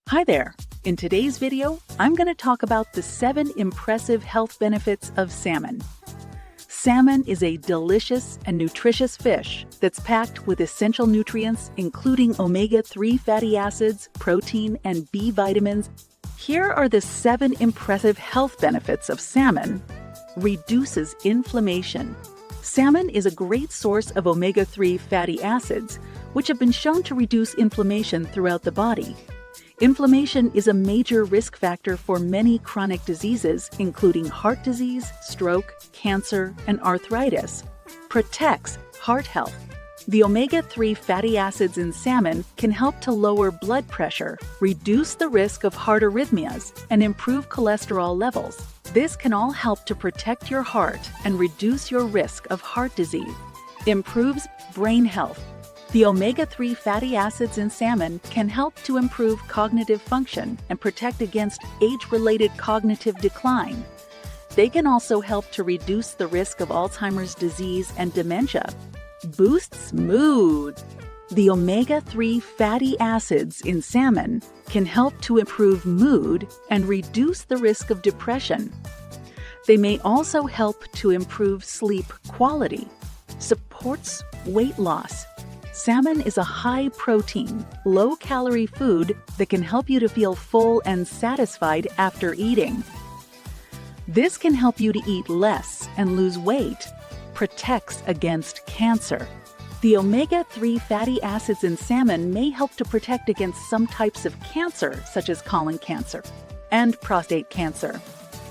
Hi there! In today's video, I'm going to talk about the 7 impressive health benefits of salmon. Salmon is a delicious and nutritious fish that's packed with essential nutrients including omega-3 fatty acids, protein, and B vitamins. Here are the 7 impressive health benefits of salmon. Reduces inflammation. Salmon is a great source of omega-3 fatty acids, which have been shown to reduce inflammation throughout the body. Inflammation is a major risk factor for many chronic diseases, including heart disease, stroke, cancer, and arthritis. Protects heart health. The omega-3 fatty acids in salmon can help to lower blood pressure, reduce the risk of heart arrhythmias, and improve cholesterol levels. This can all help to protect your heart and reduce your risk of heart disease. Improves brain health. The omega-3 fatty acids in salmon can help to improve cognitive function and protect against age-related cognitive decline. They can also help to reduce the risk of Alzheimer's disease and dementia. Boosts mood. The omega-3 fatty acids in salmon can help to improve mood and reduce the risk of depression. They may also help to improve sleep quality. Supports weight loss. Salmon is a high-protein, low-calorie food that can help you to feel full and satisfied after eating. This can help you to eat less and lose weight. Protects against cancer. The omega-3 fatty acids in salmon may help to protect against some types of cancer, such as colon cancer and prostate cancer.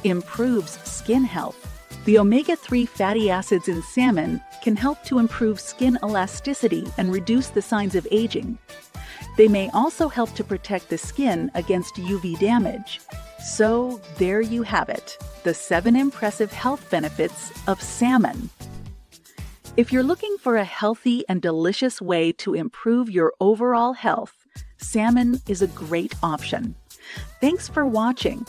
Improves skin health. The omega-3 fatty acids in salmon can help to improve skin elasticity and reduce the signs of aging. They may also help to protect the skin against UV damage. So there you have it, the 7 impressive health benefits of salmon. If you're looking for a healthy and delicious way to improve your overall health, salmon is a great option. Thanks for watching.